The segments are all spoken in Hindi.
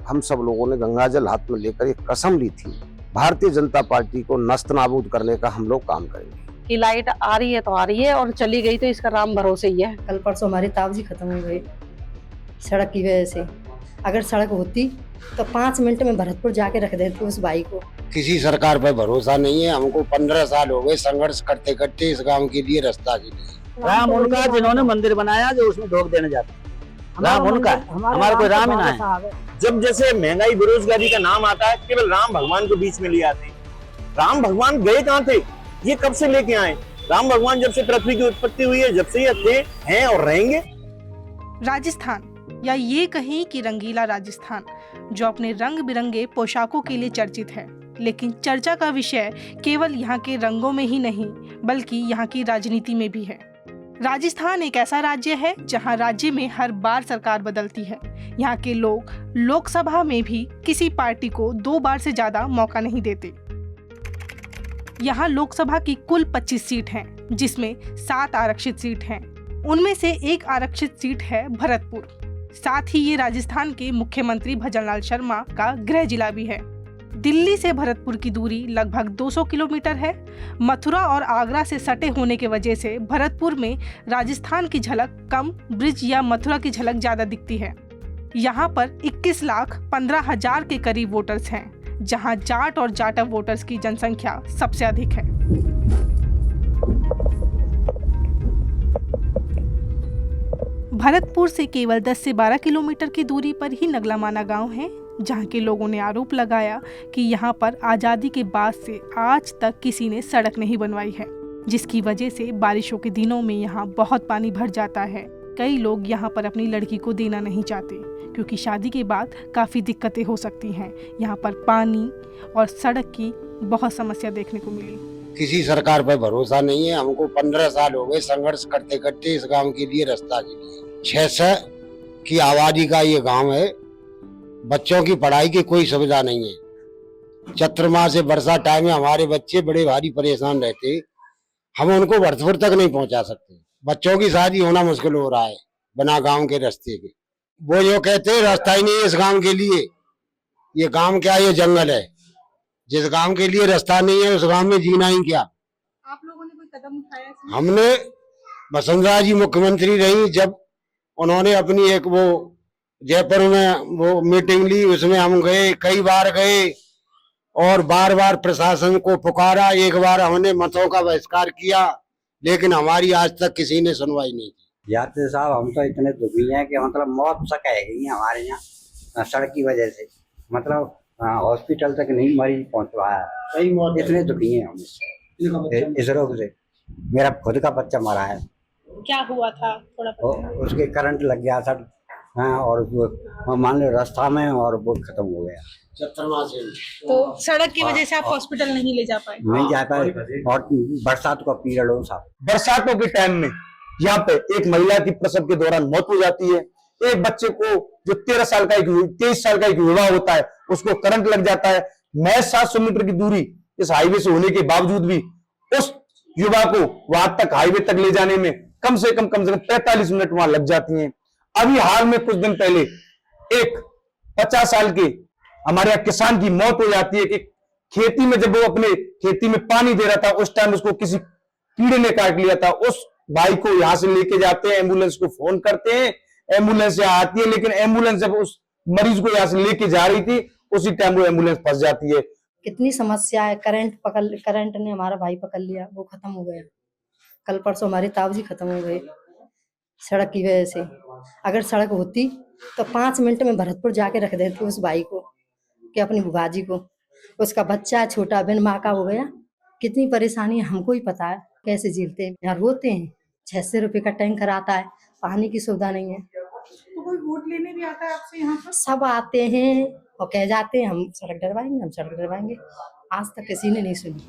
हम सब लोगों ने गंगाजल हाथ में लेकर एक कसम ली थी, भारतीय जनता पार्टी को नस्त नाबूद करने का हम लोग काम करेंगे। कि लाइट आ रही है तो आ रही है और चली गई तो इसका राम भरोसे ही है। कल परसों हमारी ताबजी खत्म हो गई सड़क की वजह से। अगर सड़क होती तो 5 मिनट में भरतपुर जाके रख देते उस भाई को। किसी सरकार पर भरोसा नहीं है। हमको 15 साल हो गए संघर्ष करते करते इस गांव के लिए, रास्ता के लिए। राम उनका जिन्होंने मंदिर बनाया जो उसमें धोख देने जाता है, राम उनका, हमारा कोई राम ही ना है। जब जैसे महंगाई बेरोजगारी का नाम आता है केवल राम भगवान को बीच में ले आते हैं। राम भगवान गए कहाँ थे, ये कब से लेके आए? राम भगवान जब से पृथ्वी की उत्पत्ति हुई है, जब से ये थे, हैं और रहेंगे। राजस्थान, या ये कहीं कि रंगीला राजस्थान, जो अपने रंग बिरंगे पोशाकों के लिए चर्चित है, लेकिन चर्चा का विषय केवल यहाँ के रंगों में ही नहीं बल्कि यहाँ की राजनीति में भी है। राजस्थान एक ऐसा राज्य है जहाँ राज्य में हर बार सरकार बदलती है। यहाँ के लोग लोकसभा में भी किसी पार्टी को 2 बार से ज्यादा मौका नहीं देते। यहाँ लोकसभा की कुल 25 सीट हैं, जिसमें 7 आरक्षित सीट हैं। उनमें से 1 आरक्षित सीट है भरतपुर। साथ ही ये राजस्थान के मुख्यमंत्री भजनलाल शर्मा का गृह जिला भी है। दिल्ली से भरतपुर की दूरी लगभग 200 किलोमीटर है। मथुरा और आगरा से सटे होने की वजह से भरतपुर में राजस्थान की झलक कम, ब्रिज या मथुरा की झलक ज्यादा दिखती है। यहाँ पर 21,15,000 के करीब वोटर्स हैं, जहाँ जाट और जाटव वोटर्स की जनसंख्या सबसे अधिक है। भरतपुर से केवल 10 से 12 किलोमीटर की दूरी पर ही नगलामाना गांव है, जहां के लोगों ने आरोप लगाया कि यहां पर आज़ादी के बाद से आज तक किसी ने सड़क नहीं बनवाई है, जिसकी वजह से बारिशों के दिनों में यहां बहुत पानी भर जाता है। कई लोग यहां पर अपनी लड़की को देना नहीं चाहते क्योंकि शादी के बाद काफ़ी दिक्कतें हो सकती हैं। यहाँ पर पानी और सड़क की बहुत समस्या देखने को मिली। किसी सरकार पर भरोसा नहीं है। हमको 15 साल हो गए संघर्ष करते करते इस गांव के लिए, रास्ता के लिए। 600 की आबादी का ये गांव है। बच्चों की पढ़ाई की कोई सुविधा नहीं है। चतुर्मास से वर्षा टाइम में हमारे बच्चे बड़े भारी परेशान रहते। हम उनको भरतपुर तक नहीं पहुंचा सकते। बच्चों की शादी होना मुश्किल हो रहा है बिना गांव के रास्ते के। वो जो कहते हैं रास्ता ही नहीं है इस गांव के लिए। ये गांव क्या, ये जंगल है। जिस गांव के लिए रास्ता नहीं है उस गांव में जीना ही क्या। आप लोगों ने कोई कदम उठाया? हमने, वसुंधरा जी मुख्यमंत्री रही, जब उन्होंने अपनी एक वो जयपुर में वो मीटिंग ली, उसमें हम गए, कई बार गए और बार बार प्रशासन को पुकारा। एक बार हमने मतों का बहिष्कार किया, लेकिन हमारी आज तक किसी ने सुनवाई नहीं की। यात्री साहब, हम तो इतने दुखी हैं कि मतलब मौत तक है गई है हमारे यहाँ सड़क की वजह से। मतलब हॉस्पिटल तक नहीं मरीज पहुँच पाया। कई मौत, इतने दुखी हैं हम इस रोग से। मेरा खुद का बच्चा मरा है। क्या हुआ था थोड़ा उसके करंट लग गया था। हाँ, और वो मान लो रास्ता में, और वो खत्म हो गया। तो सड़क की वजह से आप हॉस्पिटल नहीं ले जा पाए? नहीं जा पाए। और बरसात का पीरियड हो साहब, बरसातों के टाइम में यहाँ पे एक महिला की प्रसव के दौरान मौत हो जाती है। एक बच्चे को जो 23 साल का एक युवा होता है, उसको करंट लग जाता है। महज 700 मीटर की दूरी इस हाईवे से होने के बावजूद भी उस युवा को वहां तक, हाईवे तक ले जाने में कम से कम 45 मिनट वहां लग जाती हैं। अभी हाल में कुछ दिन पहले एक 50 साल के हमारे यहाँ किसान की मौत हो जाती है कि खेती में, जब वो अपने खेती में पानी दे रहा था, उस टाइम उसको किसी कीड़े ने काट लिया था। उस भाई को यहाँ से लेके जाते हैं, एम्बुलेंस को फोन करते हैं, एम्बुलेंस यहाँ आती है, लेकिन एम्बुलेंस जब उस मरीज को यहाँ से लेके जा रही थी, उसी टाइम वो एम्बुलेंस फंस जाती है। कितनी समस्या है। करंट ने हमारा भाई पकड़ लिया, वो खत्म हो गया। कल परसों हमारी ताबजी खत्म हो गई सड़क की वजह से। अगर सड़क होती तो 5 मिनट में भरतपुर जाके रख देते उस भाई को, कि अपनी बुआजी को। उसका बच्चा छोटा बिन माँ का हो गया। कितनी परेशानी हमको ही पता है, कैसे झेलते हैं। यहाँ रोते हैं। 600 रुपए का टैंकर आता है, पानी की सुविधा नहीं है। तो कोई वोट लेने भी आता है आपसे यहाँ पर? सब आते हैं और कह जाते हैं हम सड़क डरवाएंगे, हम सड़क डरवाएंगे। आज तक किसी ने नहीं सुनी।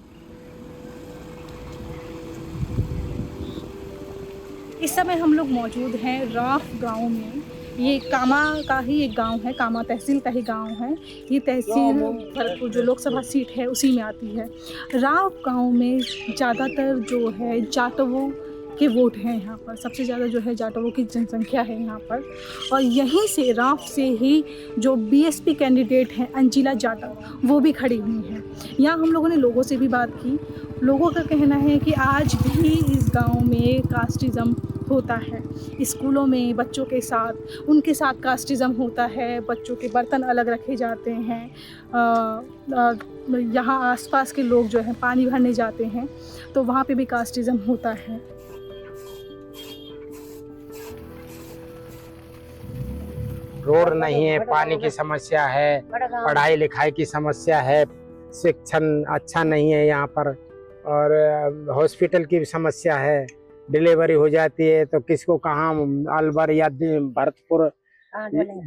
इस समय हम लोग मौजूद हैं राफ गांव में। ये कामा का ही एक गांव है, कामा तहसील का ही गांव है। ये तहसील भरतपुर जो लोकसभा सीट है उसी में आती है। राफ गांव में ज़्यादातर जो है जाटवों के वोट हैं यहाँ पर, सबसे ज़्यादा जो है जाटवों की जनसंख्या है यहाँ पर। और यहीं से रांप से ही जो बीएसपी कैंडिडेट हैं अंजिला जाटव, वो भी खड़ी हुई हैं। यहाँ हम लोगों ने लोगों से भी बात की। लोगों का कहना है कि आज भी इस गांव में कास्टिज़म होता है। स्कूलों में बच्चों के साथ उनके साथ कास्टिज़म होता है, बच्चों के बर्तन अलग रखे जाते हैं। यहाँ आसपास के लोग जो हैं पानी भरने जाते हैं तो वहाँ पे भी कास्टिज़म होता है। रोड नहीं है, पानी की समस्या है, पढ़ाई लिखाई की समस्या है, शिक्षण अच्छा नहीं है यहाँ पर, और हॉस्पिटल की भी समस्या है। डिलीवरी हो जाती है तो किसको कहाँ अलवर या भरतपुर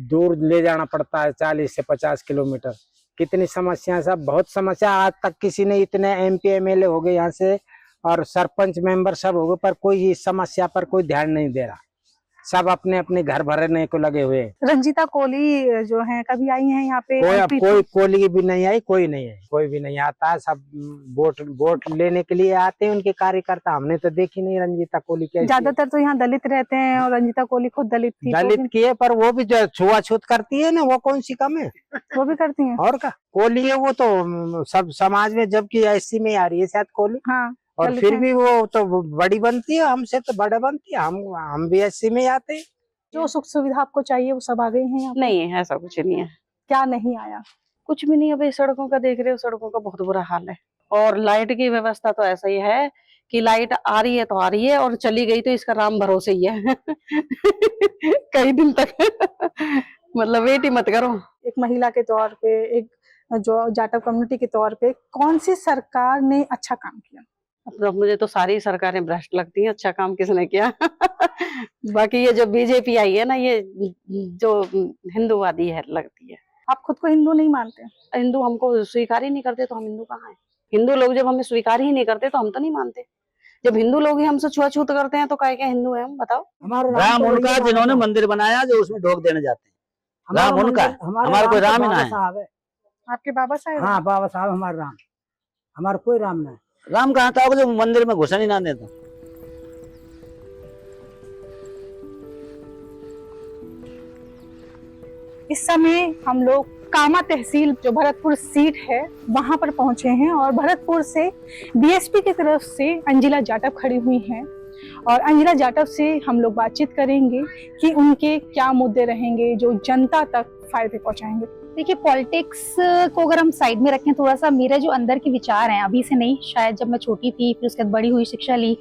दूर ले जाना पड़ता है, 40 से 50 किलोमीटर। कितनी समस्या, सब बहुत समस्या। आज तक किसी ने इतने MP MLA हो गए यहाँ से और सरपंच मेंबर सब हो गए, पर कोई इस समस्या पर कोई ध्यान नहीं दे रहा। सब अपने अपने घर भरने को लगे हुए। रंजीता कोली जो है कभी आई हैं यहाँ पे? कोई कोली भी नहीं आई, कोई नहीं है, कोई भी नहीं आता है। सब वोट लेने के लिए आते हैं उनके कार्यकर्ता। हमने तो देखी नहीं रंजीता कोली क्या। ज्यादातर तो यहाँ दलित रहते हैं और रंजीता कोली खुद दलित थी। दलित की है, पर वो भी जो छुआछूत करती है ना, वो कौन सी कम है? वो भी करती हैं। और का कोली है वो तो सब समाज में, जबकि SC में आ रही है शायद कोली। हाँ, और फिर भी वो तो बड़ी बनती है, हमसे तो बड़ा बनती है। हम भी SC में आते हैं। जो सुख सुविधा आपको चाहिए वो सब आ गई हैं यहाँ पे? नहीं है, ऐसा कुछ नहीं है। क्या नहीं आया? कुछ भी नहीं। अभी सड़कों का देख रहे हो, सड़कों का बहुत बुरा हाल है। और लाइट की व्यवस्था तो ऐसा ही है कि लाइट आ रही है तो आ रही है, और चली गई तो इसका राम भरोसे ही है। कई दिन तक मतलब वेट ही मत करो। एक महिला के तौर पे, एक जो जाटव कम्युनिटी के तौर पे, कौन सी सरकार ने अच्छा काम किया? अब मुझे तो सारी सरकारें भ्रष्ट लगती हैं, अच्छा काम किसने किया? बाकी ये जो BJP आई है ना, ये जो हिंदूवादी है लगती है। आप खुद को हिंदू नहीं मानते? हिंदू हमको स्वीकार ही नहीं करते तो हम हिंदू कहाँ हैं? हिंदू लोग जब हमें स्वीकार ही नहीं करते तो हम तो नहीं मानते। जब हिंदू लोग ही हमसे छुआछूत करते हैं तो काय के हिंदू है हम? बताओ। राम उनका जिन्होंने मंदिर बनाया, जो उसमें ढोक देने जाते हैं। राम उनका, हमारा कोई राम ही ना है। आपके बाबा साहब? हाँ, बाबा साहब हमारा राम, हमारा कोई राम ना है। राम कहाँ था जो मंदिर में घुसने ना देता। इस समय हम लोग कामा तहसील जो भरतपुर सीट है वहां पर पहुंचे हैं, और भरतपुर से BSP की तरफ से अंजिला जाटव खड़ी हुई हैं, और अंजिला जाटव से हम लोग बातचीत करेंगे कि उनके क्या मुद्दे रहेंगे जो जनता तक फायदे पहुंचाएंगे। देखिए, पॉलिटिक्स को अगर हम साइड में रखें, थोड़ा सा मेरे जो अंदर के विचार हैं, अभी से नहीं, शायद जब मैं छोटी थी, फिर उसके बाद बड़ी हुई, शिक्षा ली,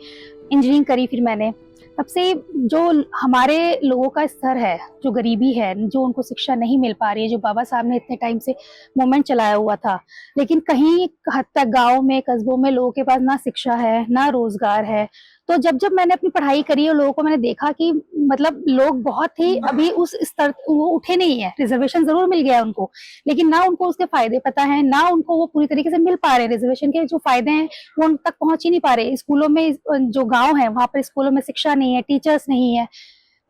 इंजीनियरिंग करी, फिर मैंने तब से जो हमारे लोगों का स्तर है, जो गरीबी है, जो उनको शिक्षा नहीं मिल पा रही है, जो बाबा साहब ने इतने टाइम से मूवमेंट चलाया हुआ था, लेकिन कहीं हद तक गाँव में, कस्बों में लोगों के पास ना शिक्षा है, ना रोजगार है। तो जब मैंने अपनी पढ़ाई करी और लोगों को मैंने देखा कि मतलब लोग बहुत ही अभी उस स्तर वो उठे नहीं है। रिजर्वेशन जरूर मिल गया है उनको, लेकिन ना उनको उसके फायदे पता है, ना उनको वो पूरी तरीके से मिल पा रहे। रिजर्वेशन के जो फायदे हैं वो उन तक पहुंच ही नहीं पा रहे। स्कूलों में, जो गाँव है वहां पर स्कूलों में शिक्षा नहीं है, टीचर्स नहीं है।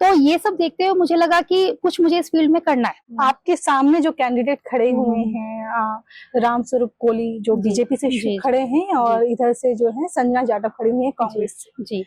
तो ये सब देखते हुए मुझे लगा कि कुछ मुझे इस फील्ड में करना है। आपके सामने जो कैंडिडेट खड़े हुए हैं, रामस्वरूप कोली जो BJP से खड़े हैं, और इधर से जो है संजना जाटव खड़ी हुई है कांग्रेस से। जी,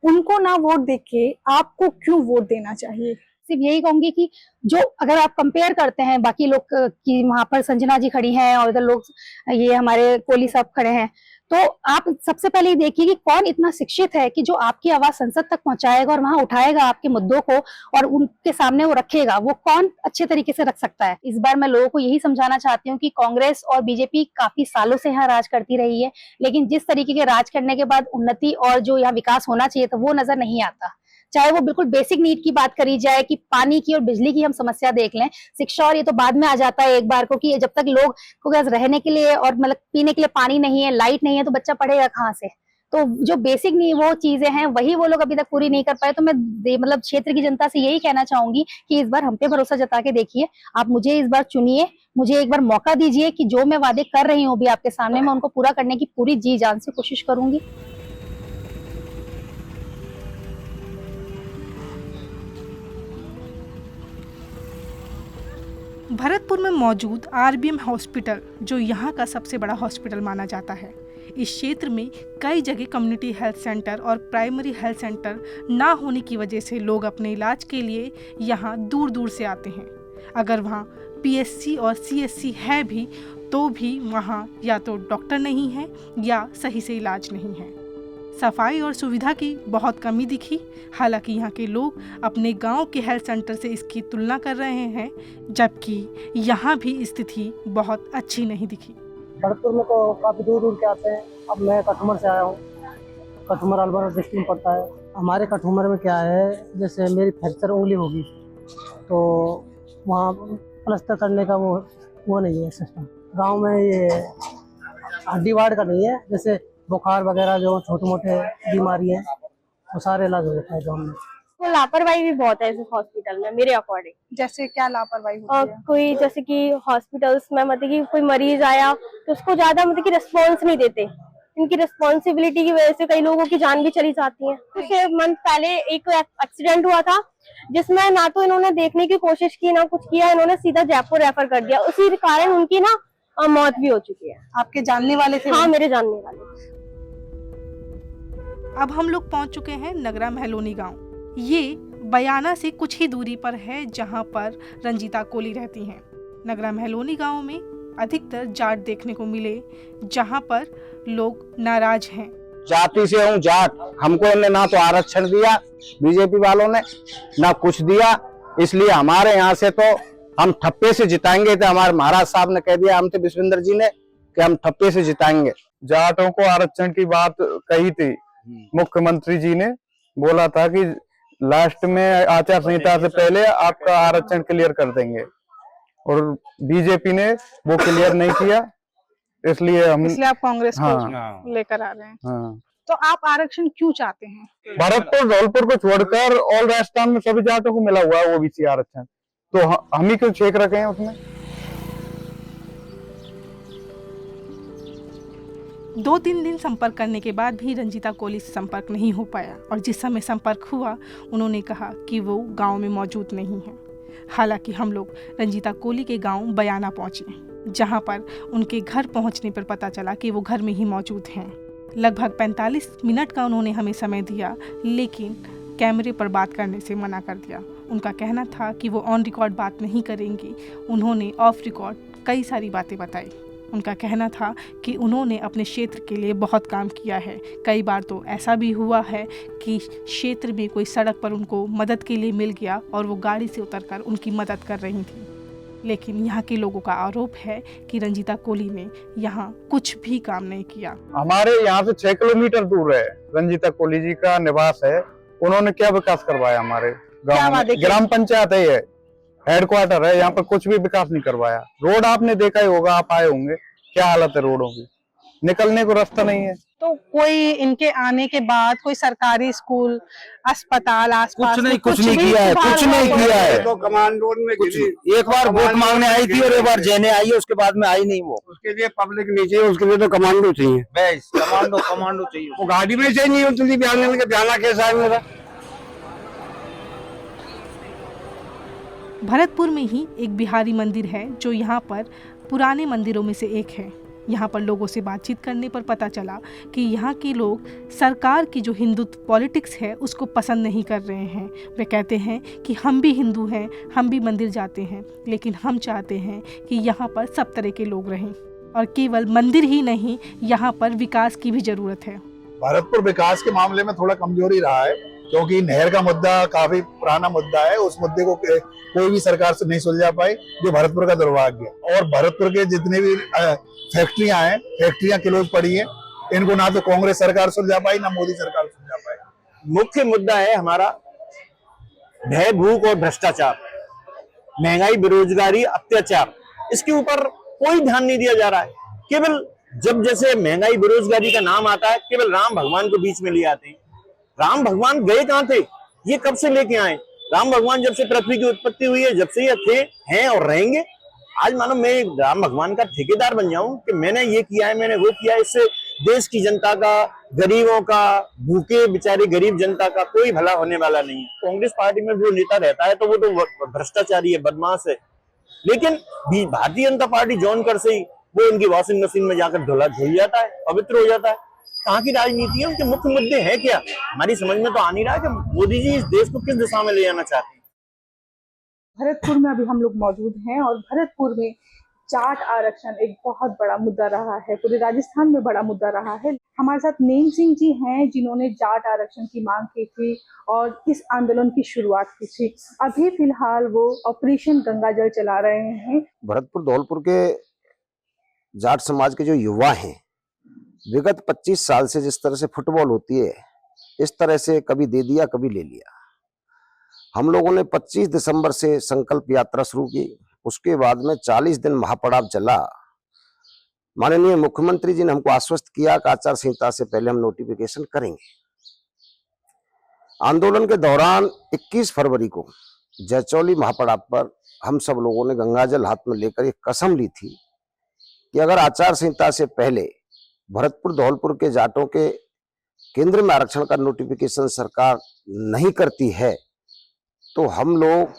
उनको ना वोट देके आपको क्यों वोट देना चाहिए? सिर्फ यही कहूंगी कि जो अगर आप कंपेयर करते हैं बाकी लोग की, वहां पर संजना जी खड़ी हैं और इधर लोग, ये हमारे कोली साहब खड़े हैं, तो आप सबसे पहले देखिए कि कौन इतना शिक्षित है कि जो आपकी आवाज संसद तक पहुंचाएगा और वहां उठाएगा आपके मुद्दों को और उनके सामने वो रखेगा। वो कौन अच्छे तरीके से रख सकता है? इस बार मैं लोगों को यही समझाना चाहती हूँ कि कांग्रेस और BJP काफी सालों से यहाँ राज करती रही है, लेकिन जिस तरीके के राज करने के बाद उन्नति और जो यहाँ विकास होना चाहिए था वो नजर नहीं आता। चाहे वो बिल्कुल बेसिक नीड की बात करी जाए कि पानी की और बिजली की हम समस्या देख लें, शिक्षा और ये तो बाद में आ जाता है एक बार को, कि जब तक लोग को रहने के लिए और मतलब पीने के लिए पानी नहीं है, लाइट नहीं है, तो बच्चा पढ़ेगा कहाँ से? तो जो बेसिक नहीं वो चीजें हैं वही वो लोग अभी तक पूरी नहीं कर पाए। तो मैं मतलब क्षेत्र की जनता से यही कहना चाहूंगी कि इस बार हम पे भरोसा जता के देखिए, आप मुझे इस बार चुनिए, मुझे एक बार मौका दीजिए कि जो मैं वादे कर रही हूँ भी आपके सामने, मैं उनको पूरा करने की पूरी जी जान से कोशिश करूंगी। भरतपुर में मौजूद RBM हॉस्पिटल, जो यहाँ का सबसे बड़ा हॉस्पिटल माना जाता है, इस क्षेत्र में कई जगह कम्युनिटी हेल्थ सेंटर और प्राइमरी हेल्थ सेंटर ना होने की वजह से लोग अपने इलाज के लिए यहाँ दूर दूर से आते हैं। अगर वहाँ पीएचसी और सीएचसी है भी तो भी वहाँ या तो डॉक्टर नहीं है या सही से इलाज नहीं है। सफाई और सुविधा की बहुत कमी दिखी। हालांकि यहाँ के लोग अपने गांव के हेल्थ सेंटर से इसकी तुलना कर रहे हैं, जबकि यहाँ भी स्थिति बहुत अच्छी नहीं दिखी। भरतपुर में तो काफ़ी दूर दूर के आते हैं। अब मैं कठुमर से आया हूँ। कठुमर अलवर डिस्ट्रिक्ट में पड़ता है। हमारे कठुमर में क्या है, जैसे मेरी फ्रैक्चर उंगली होगी तो वहाँ प्लास्टर करने का वो नहीं है सिस्टम। गांव में ये हड्डी वार्ड का नहीं है, जैसे बुखार वगैरह जो छोटे मोटे बीमारी है वो सारे इलाज हो जाता है गाँव में। तो लापरवाही भी बहुत है इस हॉस्पिटल में मेरे अकॉर्डिंग। जैसे क्या लापरवाही होती है? कोई जैसे कि हॉस्पिटल्स में मतलब कि कोई मरीज आया तो उसको ज्यादा मतलब कि रिस्पॉन्स नहीं देते। इनकी रिस्पॉन्सिबिलिटी की वजह से कई लोगों की जान भी चली जाती है। कुछ मंथ पहले एक एक्सीडेंट हुआ था जिसमें ना तो इन्होंने देखने की कोशिश की ना कुछ किया, इन्होंने सीधा जयपुर रेफर कर दिया। उसी कारण उनकी ना मौत भी हो चुकी है। आपके जानने वाले थे? हाँ, मेरे जानने वाले। अब हम लोग पहुंच चुके हैं नगरा महलोनी गांव। ये बयाना से कुछ ही दूरी पर है जहां पर रंजीता कोली रहती हैं। नगरा महलोनी गांव में अधिकतर जाट देखने को मिले, जहां पर लोग नाराज हैं। जाति से हूँ जाट, हमको इन्होंने ना तो आरक्षण दिया बीजेपी वालों ने, ना कुछ दिया, इसलिए हमारे यहाँ से तो हम ठप्पे से जिताएंगे। तो हमारे महाराज साहब ने कह दिया हमसे, विश्वेंद्र जी ने, कि हम ठप्पे से जिताएंगे। जाटों को आरक्षण की बात कही थी, मुख्यमंत्री जी ने बोला था कि लास्ट में आचार संहिता से पहले आपका आरक्षण क्लियर कर देंगे, और बीजेपी ने वो क्लियर नहीं किया, इसलिए आप कांग्रेस हाँ, को लेकर आ रहे हैं। हाँ। तो आप आरक्षण क्यों चाहते हैं? भरतपुर धौलपुर को छोड़कर ऑल राजस्थान में सभी जाटों को मिला हुआ है ओबीसी आरक्षण, तो हम ही क्यों छेक रखे हैं उसमें। 2-3 दिन संपर्क करने के बाद भी रंजीता कोली से संपर्क नहीं हो पाया, और जिस समय संपर्क हुआ उन्होंने कहा कि वो गांव में मौजूद नहीं है। हालांकि हम लोग रंजीता कोली के गांव बयाना पहुंचे, जहां पर उनके घर पहुंचने पर पता चला कि वो घर में ही मौजूद हैं। लगभग 45 मिनट का उन्होंने हमें समय दिया, लेकिन कैमरे पर बात करने से मना कर दिया। उनका कहना था कि वो ऑन रिकॉर्ड बात नहीं करेंगी। उन्होंने ऑफ रिकॉर्ड कई सारी बातें बताई। उनका कहना था कि उन्होंने अपने क्षेत्र के लिए बहुत काम किया है। कई बार तो ऐसा भी हुआ है कि क्षेत्र में कोई सड़क पर उनको मदद के लिए मिल गया और वो गाड़ी से उतरकर उनकी मदद कर रही थी। लेकिन यहाँ के लोगों का आरोप है कि रंजीता कोली ने यहाँ कुछ भी काम नहीं किया। हमारे यहाँ से 6 किलोमीटर दूर है रंजीता कोली जी का निवास है। उन्होंने क्या विकास करवाया हमारे गाँव में? ग्राम पंचायत है, ये हेडक्वार्टर है, यहाँ पर कुछ भी विकास नहीं करवाया। रोड आपने देखा ही होगा, आप आए होंगे, क्या हालत है रोडों की, निकलने को रास्ता नहीं है। तो कोई इनके आने के बाद कोई सरकारी स्कूल, अस्पताल आसपास कुछ नहीं किया है, कुछ नहीं किया है। तो कमांड रोड में एक बार वोट मांगने आई थी और एक बार जेने आई है, उसके बाद में आई नहीं। वो उसके लिए पब्लिक नहीं चाहिए, उसके लिए तो कमांडो चाहिए। बस कमांडो चाहिए। वो गाड़ी में चाहिए उतनी बयाना कैसा है मेरा। भरतपुर में ही एक बिहारी मंदिर है जो यहाँ पर पुराने मंदिरों में से एक है। यहाँ पर लोगों से बातचीत करने पर पता चला कि यहाँ के लोग सरकार की जो हिंदुत्व पॉलिटिक्स है उसको पसंद नहीं कर रहे हैं। वे कहते हैं कि हम भी हिंदू हैं, हम भी मंदिर जाते हैं, लेकिन हम चाहते हैं कि यहाँ पर सब तरह के लोग रहें, और केवल मंदिर ही नहीं, यहाँ पर विकास की भी ज़रूरत है। भरतपुर विकास के मामले में थोड़ा कमजोरी रहा है, क्योंकि नहर का मुद्दा काफी पुराना मुद्दा है। उस मुद्दे को कोई भी सरकार से नहीं सुलझा पाई, जो भरतपुर का दुर्भाग्य। और भरतपुर के जितने भी फैक्ट्रियां हैं, फैक्ट्रियां क्लोज पड़ी हैं, इनको ना तो कांग्रेस सरकार सुलझा पाई, ना मोदी सरकार सुलझा पाई। मुख्य मुद्दा है हमारा भय, भूख और भ्रष्टाचार, महंगाई, बेरोजगारी, अत्याचार। इसके ऊपर कोई ध्यान नहीं दिया जा रहा है। केवल जब जैसे महंगाई बेरोजगारी का नाम आता है, केवल राम भगवान को बीच में ले आते हैं। राम भगवान गए कहाँ थे? ये कब से लेके आए? राम भगवान जब से पृथ्वी की उत्पत्ति हुई है, जब से ये थे, हैं और रहेंगे। आज मानो मैं राम भगवान का ठेकेदार बन जाऊं कि मैंने ये किया है, मैंने वो किया है। इससे देश की जनता का, गरीबों का, भूखे बेचारे गरीब जनता का कोई भला होने वाला नहीं है। कांग्रेस पार्टी में जो नेता रहता है तो वो तो भ्रष्टाचारी है, बदमाश है। लेकिन भारतीय जनता पार्टी जॉइन कर से ही वो इनकी वॉशिंग मशीन में जाकर धुल जाता है, पवित्र हो जाता है। कहाँ की राजनीति है, उनके मुख्य मुद्दे हैं क्या, हमारी समझ में तो आ नहीं रहा कि मोदी जी इस देश को किस दिशा में ले जाना चाहते हैं। भरतपुर में अभी हम लोग मौजूद हैं और भरतपुर में जाट आरक्षण एक बहुत बड़ा मुद्दा रहा है, पूरे राजस्थान में बड़ा मुद्दा रहा है। हमारे साथ नेम सिंह जी हैं जिन्होंने जाट आरक्षण की मांग की थी और इस आंदोलन की शुरुआत की थी। अभी फिलहाल वो ऑपरेशन गंगाजल चला रहे हैं। भरतपुर धौलपुर के जाट समाज के जो युवा हैं, विगत 25 साल से जिस तरह से फुटबॉल होती है, इस तरह से कभी दे दिया कभी ले लिया। हम लोगों ने 25 दिसंबर से संकल्प यात्रा शुरू की, उसके बाद में 40 दिन महापड़ाव चला। माननीय मुख्यमंत्री जी ने हमको आश्वस्त किया कि आचार संहिता से पहले हम नोटिफिकेशन करेंगे। आंदोलन के दौरान 21 फरवरी को जयचौली महापड़ाव पर हम सब लोगों ने गंगाजल हाथ में लेकर एक कसम ली थी कि अगर आचार संहिता से पहले भरतपुर धौलपुर के जाटों के केंद्र में आरक्षण का नोटिफिकेशन सरकार नहीं करती है तो हम लोग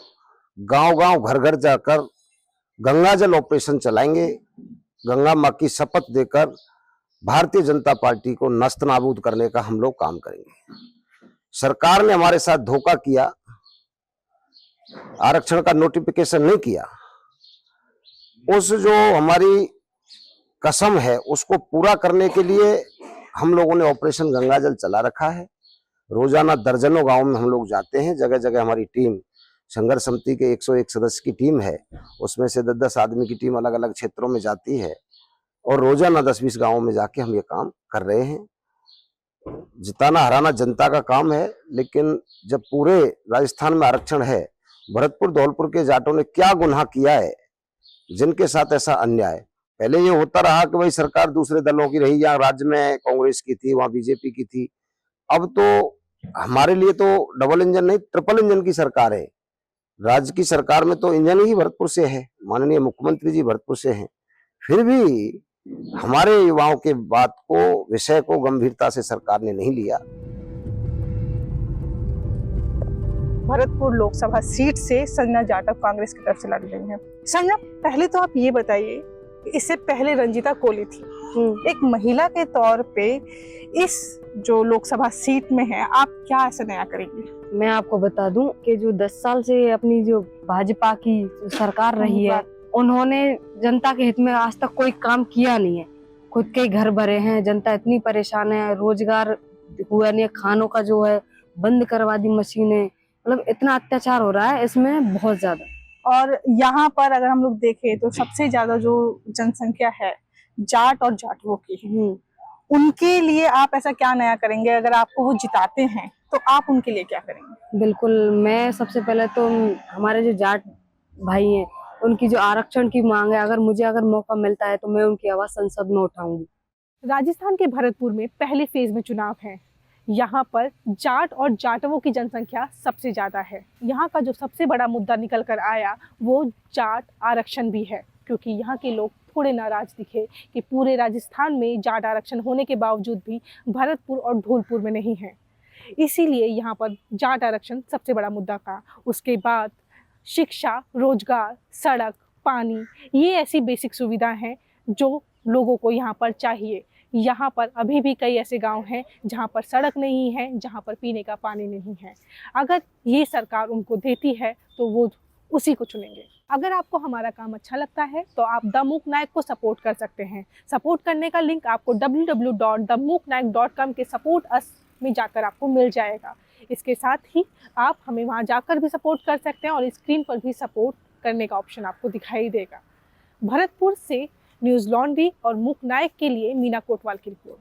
गांव-गांव घर-घर जाकर गंगाजल ऑपरेशन चलाएंगे। गंगा मां की शपथ देकर भारतीय जनता पार्टी को नस्तनाबूद करने का हम लोग काम करेंगे। सरकार ने हमारे साथ धोखा किया, आरक्षण का नोटिफिकेशन नहीं किया। उस जो हमारी कसम है उसको पूरा करने के लिए हम लोगों ने ऑपरेशन गंगाजल चला रखा है। रोजाना दर्जनों गांव में हम लोग जाते हैं, जगह जगह हमारी टीम, संघर्ष समिति के 101 सदस्य की टीम है, उसमें से 10-10 आदमी की टीम अलग अलग क्षेत्रों में जाती है और रोजाना 10-20 गांवों में जाके हम ये काम कर रहे हैं। जिताना हराना जनता का काम है, लेकिन जब पूरे राजस्थान में आरक्षण है, भरतपुर धौलपुर के जाटों ने क्या गुनाह किया है जिनके साथ ऐसा अन्याय। पहले ये होता रहा कि भाई सरकार दूसरे दलों की रही, या राज्य में कांग्रेस की थी, वहां बीजेपी की थी। अब तो हमारे लिए तो डबल इंजन नहीं, ट्रिपल इंजन की सरकार है। राज्य की सरकार में तो इंजन ही भरतपुर से है, माननीय मुख्यमंत्री जी भरतपुर से हैं। फिर भी हमारे युवाओं के बात को, विषय को गंभीरता से सरकार ने नहीं लिया। भरतपुर लोकसभा सीट से संजना जाटव कांग्रेस की तरफ से लड़ रही हैं। संजना, पहले तो आप ये बताइए, इससे पहले रंजीता कोली थी, एक महिला के तौर पे इस जो लोकसभा सीट में है, आप क्या ऐसा नया करेंगी? मैं आपको बता दूं कि जो 10 साल से अपनी जो भाजपा की जो सरकार रही है, उन्होंने जनता के हित में आज तक कोई काम किया नहीं है। खुद के घर भरे हैं, जनता इतनी परेशान है, रोजगार हुआ नहीं, खानों का जो है बंद करवा दी मशीनें, मतलब इतना अत्याचार हो रहा है इसमें बहुत ज्यादा। और यहाँ पर अगर हम लोग देखें तो सबसे ज्यादा जो जनसंख्या है जाट और जाटवों की, उनके लिए आप ऐसा क्या नया करेंगे? अगर आपको वो जिताते हैं तो आप उनके लिए क्या करेंगे? बिल्कुल, मैं सबसे पहले तो हमारे जो जाट भाई हैं उनकी जो आरक्षण की मांग है, अगर मौका मिलता है तो मैं उनकी आवाज संसद में उठाऊंगी। राजस्थान के भरतपुर में पहले फेज में चुनाव है। यहाँ पर जाट और जाटवों की जनसंख्या सबसे ज्यादा है। यहाँ का जो सबसे बड़ा मुद्दा निकल कर आया वो जाट आरक्षण भी है, क्योंकि यहाँ के लोग थोड़े नाराज दिखे कि पूरे राजस्थान में जाट आरक्षण होने के बावजूद भी भरतपुर और धौलपुर में नहीं है। इसीलिए यहाँ पर जाट आरक्षण सबसे बड़ा मुद्दा था। उसके बाद शिक्षा, रोजगार, सड़क, पानी, ये ऐसी बेसिक सुविधा हैं जो लोगों को यहाँ पर चाहिए। यहाँ पर अभी भी कई ऐसे गांव हैं जहाँ पर सड़क नहीं है, जहाँ पर पीने का पानी नहीं है। अगर ये सरकार उनको देती है तो वो उसी को चुनेंगे। अगर आपको हमारा काम अच्छा लगता है तो आप द मूक नायक को सपोर्ट कर सकते हैं। सपोर्ट करने का लिंक आपको www.themooknayak.com के सपोर्ट अस में जाकर आपको मिल जाएगा। इसके साथ ही आप हमें वहां जाकर भी सपोर्ट कर सकते हैं और स्क्रीन पर भी सपोर्ट करने का ऑप्शन आपको दिखाई देगा। भरतपुर से न्यूज लॉन्ड्री और मूक नायक के लिए मीना कोटवाल की रिपोर्ट।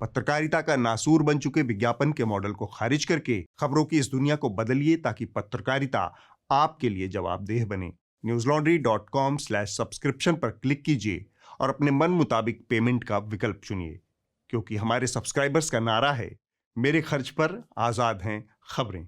पत्रकारिता का नासूर बन चुके विज्ञापन के मॉडल को खारिज करके खबरों की इस दुनिया को बदलिए, ताकि पत्रकारिता आपके लिए जवाबदेह बने। newslaundry.com/subscription पर क्लिक कीजिए और अपने मन मुताबिक पेमेंट का विकल्प चुनिए, क्योंकि हमारे सब्सक्राइबर्स का नारा है, मेरे खर्च पर आजाद हैं खबरें।